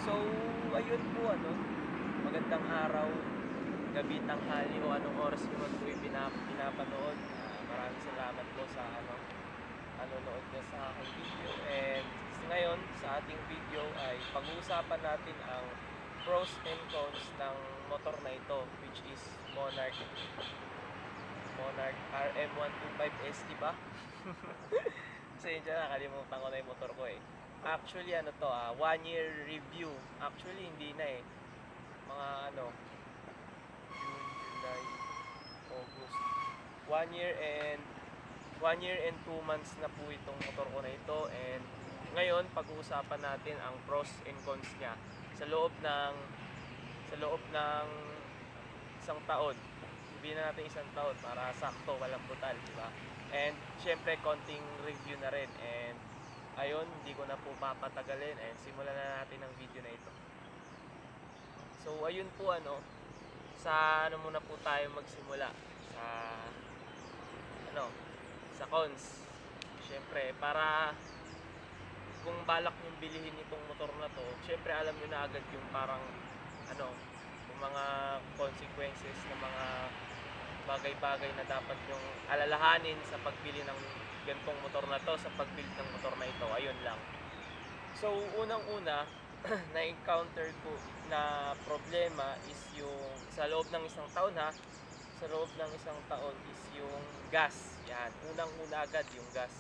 So, ayun po magandang araw, gabi, tanghali o anong oras nyo man po pinapanood. Maraming salamat po sa nanonood nyo sa aking video. And ngayon, sa ating video ay pag-uusapan natin ang pros and cons ng motor na ito, which is Monarch RM125ST ba? Kasi yun dyan, nakalimutan ko na yung motor ko eh. Actually, 1 year review. Actually, hindi na eh. Mga June, July, August. 1 year and 2 months na po itong motor ko na ito. And ngayon, pag-uusapan natin ang pros and cons niya sa loob ng isang taon. Sabihin na natin isang taon para sakto, walang brutal, di ba? And syempre, konting review na rin. And ayun, hindi ko na po papatagalin and simulan na natin ang video na ito. So ayun po sa muna po tayo magsimula sa sa cons. Syempre, para kung balak yung bilihin itong motor na to, syempre alam niyo na agad yung parang yung mga consequences ng mga bagay-bagay na dapat yung alalahanin sa pagbili ng ganitong motor na to, sa pagbili ng motor na ito. Ayun lang. So, unang-una, na-encounter ko na problema is yung sa loob ng isang taon sa loob ng isang taon is yung gas. Yan, unang-una agad yung gas.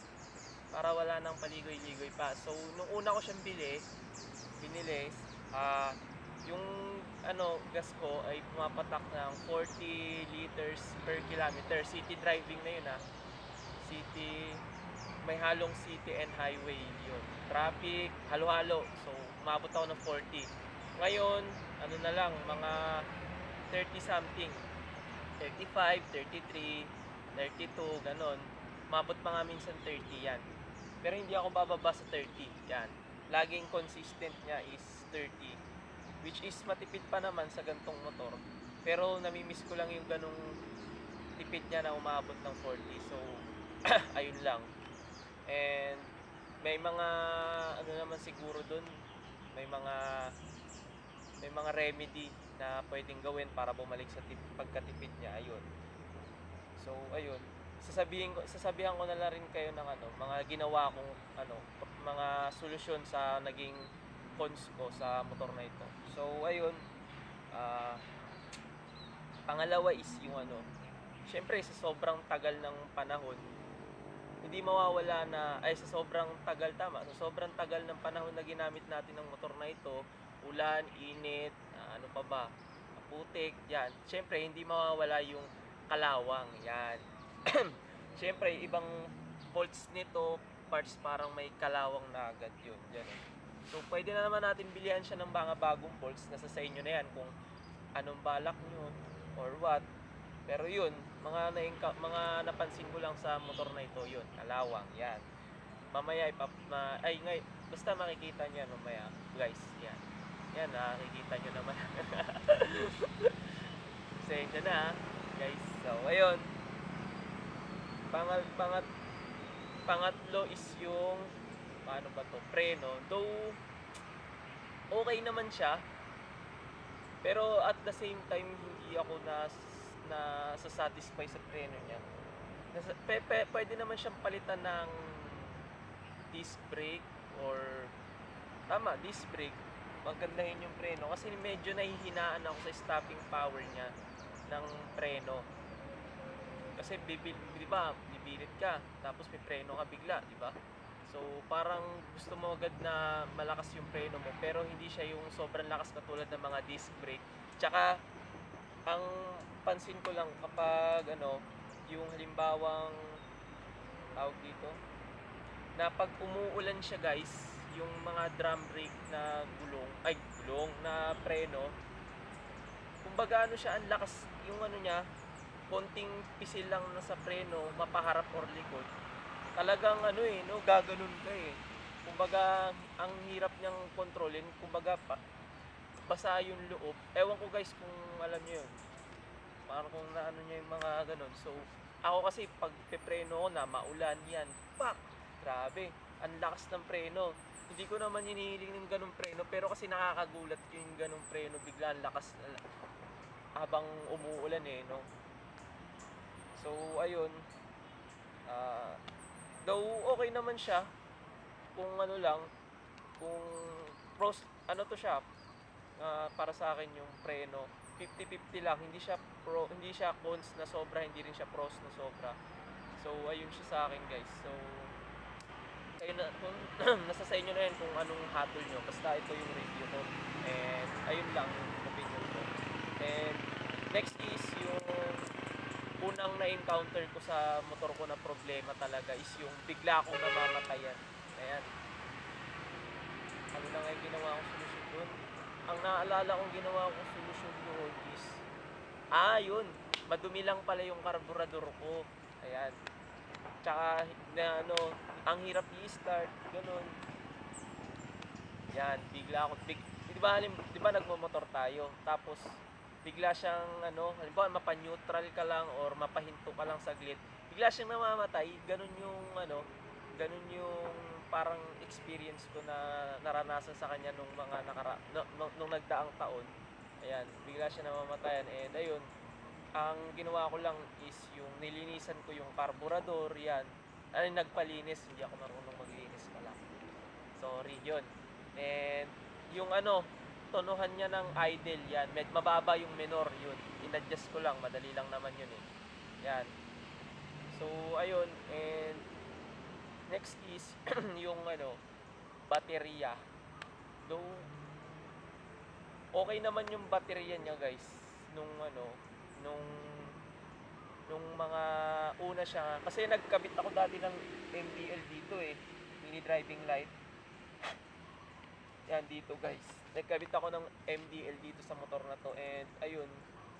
Para wala nang paligoy-ligoy pa. So, nung una ko siyang binili, yung gas ko ay pumapatak ng 40 liters per kilometer. City driving na yun City, may halong city and highway yun. Traffic, halo-halo. So, umabot ako ng 40. Ngayon, na lang, mga 30 something. 35, 33, 32, ganon. Umabot pa nga minsan 30 yan. Pero hindi ako bababa sa 30. Yan. Laging consistent niya is 30. Which is matipid pa naman sa gantong motor. Pero namimiss ko lang yung ganong tipid niya na umabot ng 40. So, ayun lang. And may mga naman siguro dun, may mga remedy na pwedeng gawin para bumalik sa pagkatipid niya. Ayun. So, ayun. Sasabihan ko na lang rin kayo ng mga ginawa kong mga solusyon sa naging cons ko sa motor na ito. So, ayun. Pangalawa is yung syempre sa sobrang tagal ng panahon, hindi mawawala na, sa sobrang tagal, sa sobrang tagal ng panahon na ginamit natin ng motor na ito, ulan, init, ano pa ba, putik, yan. Syempre, hindi mawawala yung kalawang, yan. Syempre, ibang bolts nito, parts parang may kalawang na agad yun, yan. So, pwede na naman natin bilihan siya ng mga bagong bolts, nasa sa inyo na yan kung anong balak nyo or what. Pero yun, mga napansin ko lang sa motor na ito, yun, kalawang, yan. Mamaya basta makikita niyo mamaya, guys, yan. Yan, nakikita nyo naman. Pasensya na, guys. So, ayun. Pangatlo is yung paano ba to? Preno. Though okay naman siya. Pero at the same time hindi ako na satisfy sa preno niya. Pwede naman siyang palitan ng disc brake or disc brake. Magandahin yung preno kasi medyo nahihinaan ako sa stopping power niya ng preno. Kasi bibilit ka tapos may preno ka bigla, di ba? So parang gusto mo agad na malakas yung preno mo pero hindi siya yung sobrang lakas katulad ng mga disc brake. Tsaka ang pansin ko lang kapag yung halimbawang tawag dito na pag umuulan siya, guys, yung mga drum brake na gulong na preno, kumbaga siya, ang lakas yung niya, konting pisil lang na sa preno, mapaharap or likod, talagang gaganon ka eh. Kumbaga ang hirap niyang kontrolin, kumbaga basa yung loob. Ewan ko guys kung alam niyo yun, parang kung niya yung mga ganon. So ako kasi pag pepreno ko na maulan yan, pak, grabe, ang lakas ng preno. hindi ko naman hinihiling ng ganung preno, pero kasi nakakagulat yung ganung preno, bigla ang lakas habang umuulan eh, no? So, ayun, ah, though okay naman siya, kung ano lang, kung pros, ano to siya, para sa akin yung preno, 50-50 lang, hindi siya cons na sobra, hindi rin siya pros na sobra. So, ayun siya sa akin, guys. So, kayo na, kung nasa sa inyo na yan kung anong hatol nyo, basta ito yung review ko. And, ayun lang yung opinion ko. And, next is yung unang na-encounter ko sa motor ko na problema talaga is yung bigla akong namamatayan. Ayan. Ano na nga yung ginawa kong solusyon doon? Ang naalala kong ginawa kong solusyon doon is, yun, madumi lang pala yung karburador ko. Ayan. Tsaka, na ano, ang hirap i-start, ganun. Yan, bigla ako, di ba nagmo-motor tayo, tapos, bigla siyang, ano, halimbawa, mapa-neutral ka lang, or mapahinto ka lang saglit, bigla siyang namamatay, ganun yung parang experience ko na naranasan sa kanya nung mga nung nagdaang taon. Ayan, bigla siya namamatayan, and ayun, ang ginawa ko lang is yung nilinisan ko yung carburetor, yan. Ay, nagpalinis, hindi ako marunong maglinis pala. Sorry, yun. And yung ano, tonuhan niya ng idle, yan. Mababa yung minor, yun. In-adjust ko lang, madali lang naman yun eh. Yan. So, ayun. And next is yung ano, baterya. Though, okay naman yung baterya niya, guys. Nung mga una siya, kasi nagkabit ako dati ng MDL dito eh, mini driving light. Yan dito, guys, nagkabit ako ng MDL dito sa motor na to, and ayun,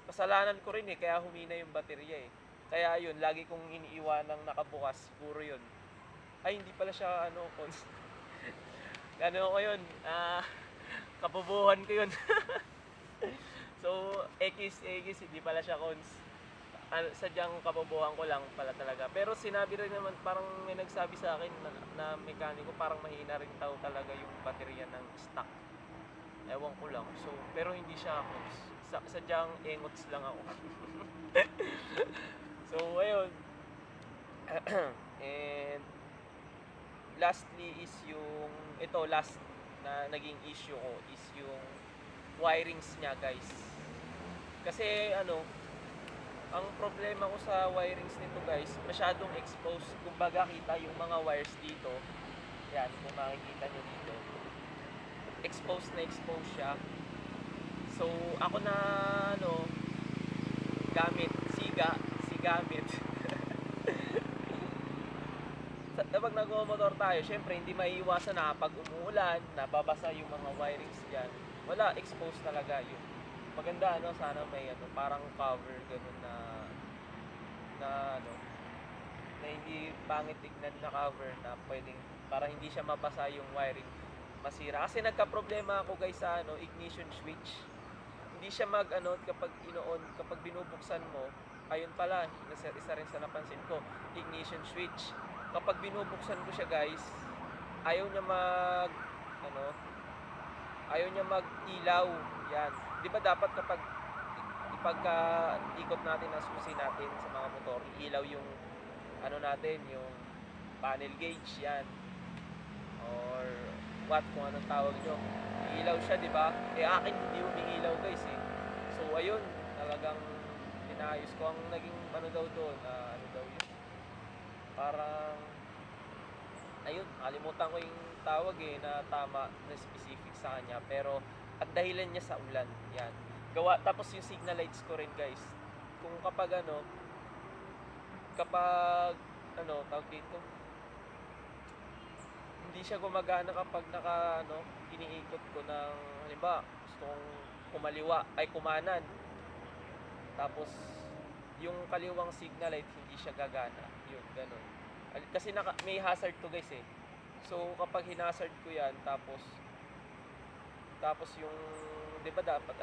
kasalanan ko rin eh, kaya humina yung baterya eh. Kaya ayun, lagi kong iniiwanang nakabukas, puro yun. Ay, hindi pala siya ano, ano ko yun, kabubuhan ko yun. So, X, hindi pala siya cons. Sadyang kabobohan ko lang pala talaga. Pero sinabi rin naman, parang may nagsabi sa akin na mekaniko, parang mahina rin daw talaga yung baterya ng stock. Ewan ko lang. So, pero hindi siya cons. Sadyang engots lang ako. So, ayun. And, lastly is yung, last na naging issue ko is yung wirings niya, guys. Kasi ang problema ko sa wirings nito, guys, masyadong exposed. Kumbaga, kita yung mga wires dito. Yan, kung makikita nyo dito. Exposed siya. So, ako na, gamit. Kapag nag-motor tayo, syempre, hindi maiiwasan na pag umuulan, nababasa yung mga wirings dyan. Wala, exposed talaga yun. Maganda, sana may parang cover ganun na hindi pangit tignan na cover na pwedeng para hindi siya mabasa yung wiring masira. Kasi nagka-problema ako, guys, sa ignition switch. Hindi siya kapag binubuksan mo, ayun pala, isa rin sa napansin ko, ignition switch. Kapag binubuksan ko siya, guys, ayaw niya mag-ilaw. Yan. 'Di ba dapat kapag ikot natin ang susi natin sa mga motor, ilaw yung natin, yung panel gauge, yan. Or what, kung anong tawag nyo. Ilaw siya, 'di ba? Akin hindi umiilaw, guys eh. So ayun, talagang inayos ko ang naging daw doon, daw yun. Parang ayun, kalimutan ko yung tawag eh na tama na specific sa kanya, pero at dahilan niya sa ulan, yan. Tapos yung signal lights ko rin, guys. Kung kapag tawag dito, hindi siya gumagana kapag iniikot ko ng, halimbawa, gusto kong kumanan. Tapos, yung kaliwang signal light, hindi siya gagana. Yun, ganun. Kasi may hazard to, guys eh. So, kapag hinazard ko yan, tapos yung, di ba dapat,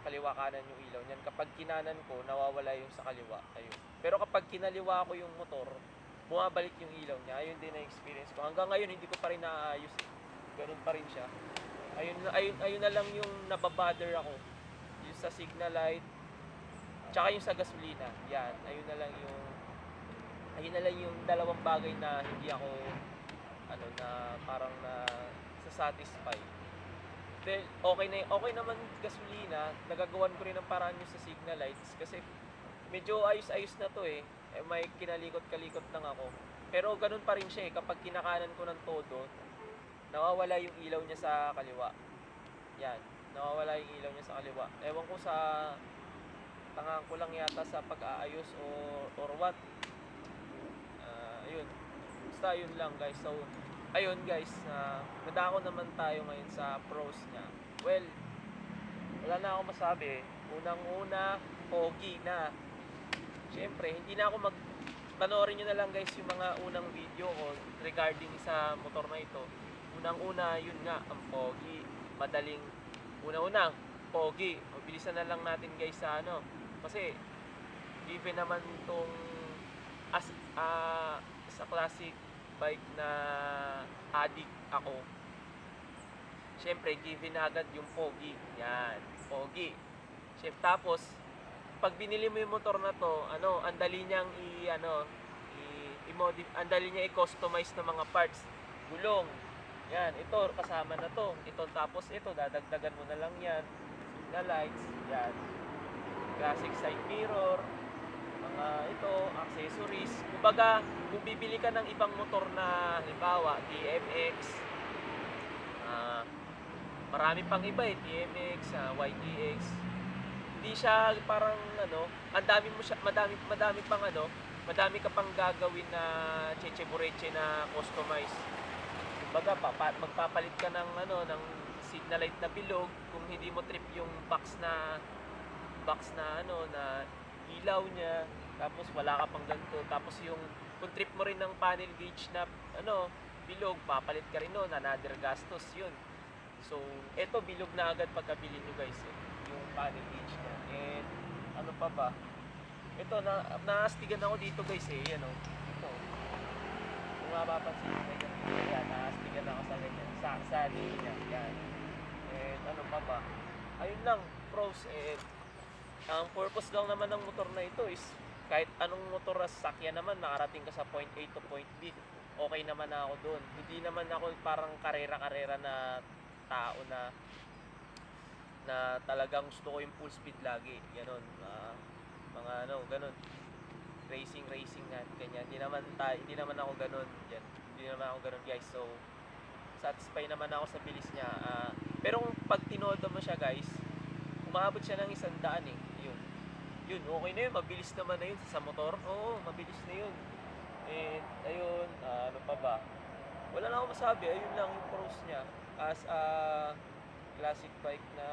kaliwa kanan yung ilaw niyan. Kapag kinanan ko, nawawala yung sa kaliwa. Ayun. Pero kapag kinaliwa ko yung motor, bumabalik yung ilaw niya. Ayun din na experience ko. Hanggang ngayon, hindi ko pa rin naaayos eh. ganun pa rin siya. Ayun na lang yung nababother ako. Yung sa signal light, tsaka yung sa gasolina. Yan, ayun na lang yung dalawang bagay na hindi ako na parang na satisfy. Then okay naman gasolina, nagagawan ko rin ng paraan yung sa signal lights kasi medyo ayos-ayos na to eh. May kinalikot-kalikot lang ako. Pero ganun pa rin siya eh, kapag kinakanan ko ng todo, nawawala yung ilaw niya sa kaliwa. Yan, nawawala yung ilaw niya sa kaliwa. Ewan ko sa tangaan ko lang yata sa pag-aayos or what. Ayun. Basta yun lang guys. So, ayun guys, nadako naman tayo ngayon sa pros niya. Well, wala na akong masabi. Unang-una, pogi na. Siyempre, hindi na ako panoorin nyo na lang guys yung mga unang video ko regarding sa motor na ito. Unang-una, yun nga, ang pogi. Madaling, una-una, pogi. Mabilisan na lang natin guys sa kasi, given naman itong sa classic bike na addict ako, syempre given na agad yung pogi. Yan, pogi. Syempre, tapos pag binili mo yung motor na to, ang dali niyang ang dali niya i-customize ng mga parts. Gulong. Yan, ito kasama na to. Ito tapos ito dadagdagan mo na lang yan. Signal lights, yan. Classic side mirror, mga accessories. Kumbaga, kung bibili ka ng ibang motor na halimbawa, DMX, marami pang iba eh, DMX, YTX. Hindi siya parang ang madami ka pang gagawin na cheche-bureche na customize. Kumbaga, magpapalit ka ng signal light na bilog kung hindi mo trip yung box na na ilaw niya, tapos wala ka pang ganito, tapos kung trip mo rin ng panel gauge na bilog, papalit ka rin another gastos yun. So eto bilog na agad pagkabili nyo guys yung panel gauge niya. And ano pa ba, ito naastigan ako dito guys ito kung mapapansin nyo yan, naastigan ako sa ganyan sa niya yan. And ano pa ba, ayun lang pros. Ang purpose lang naman ng motor na ito is kahit anong motor na sasakyan naman, makarating ka sa point A to point B, okay naman na ako doon. Hindi naman ako parang karera-karera na tao na talagang gusto ko yung full speed lagi. Ganon. Mga ganon. Racing nga, ganyan. Hindi naman ako ganon. Yan. Hindi naman ako ganon guys. So, satisfy naman ako sa bilis niya. Pero kung pag tinodo mo siya guys, umabot siya ng 100 eh. Yun, okay na yun. Mabilis naman na yun sa motor. Oo, mabilis na yun. And, ayun, ano pa ba? Wala na akong masabi. Ayun lang yung pros niya. As a classic bike na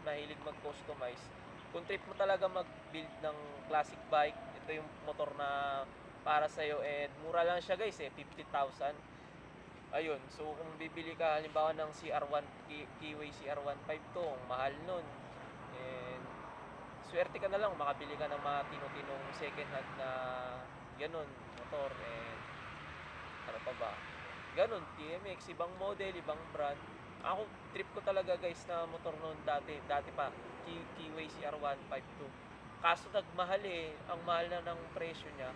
mahilig mag-customize. Kung trip mo talaga mag-build ng classic bike, ito yung motor na para sa'yo. And mura lang siya guys 50,000. Ayun, so kung bibili ka halimbawa ng CR1, Keyway CR152, mahal nun. And swerte ka na lang makabili ka ng mga tino-tinong second hand na ganun motor. And ano pa ba, ganun, TMX, ibang model, ibang brand. Ako, trip ko talaga guys na motor noon dati pa, Keyway CR152. Kaso nagmahal ang mahal na ng presyo niya.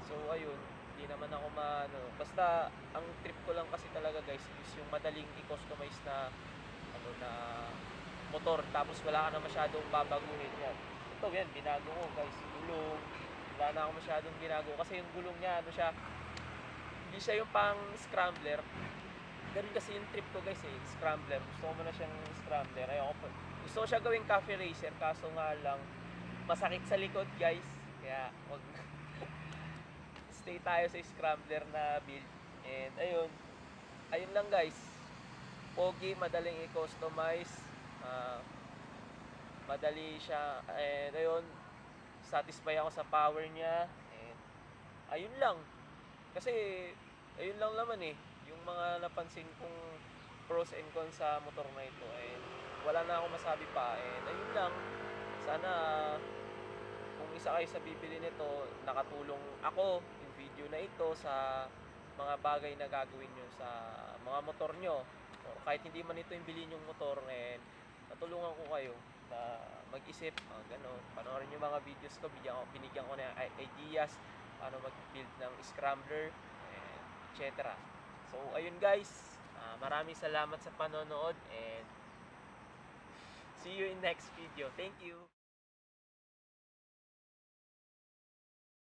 So ayun, hindi naman ako basta ang trip ko lang kasi talaga guys is yung madaling i-customize na na motor, tapos wala ka na masyadong babaguhin yan. Ito yan, binago ko guys, gulong, wala na ako masyadong binago kasi yung gulong niya hindi siya yung pang scrambler. Ganun kasi yung trip ko guys scrambler. Gusto ko muna siyang scrambler. Gusto ko siya gawing cafe racer, kaso nga lang masakit sa likod guys, kaya wag stay tayo sa scrambler na build. And ayun lang guys, pogi, madaling i-customize, madali siya. And ayun, satisfy ako sa power niya. And ayun lang, kasi ayun lang naman yung mga napansin kong pros and cons sa motor na ito. And wala na akong masabi pa. And ayun lang, sana kung isa kayo sa bibili nito, nakatulong ako yung video na ito sa mga bagay na gagawin nyo sa mga motor nyo, o kahit hindi man ito yung bilhin yung motor, and natulungan ko kayo na mag-isip, gano'n. Panoorin yung mga videos ko, binigyan ko na ideas, paano mag-build ng scrambler, and etc. So, ayun guys, maraming salamat sa panonood, and see you in next video. Thank you!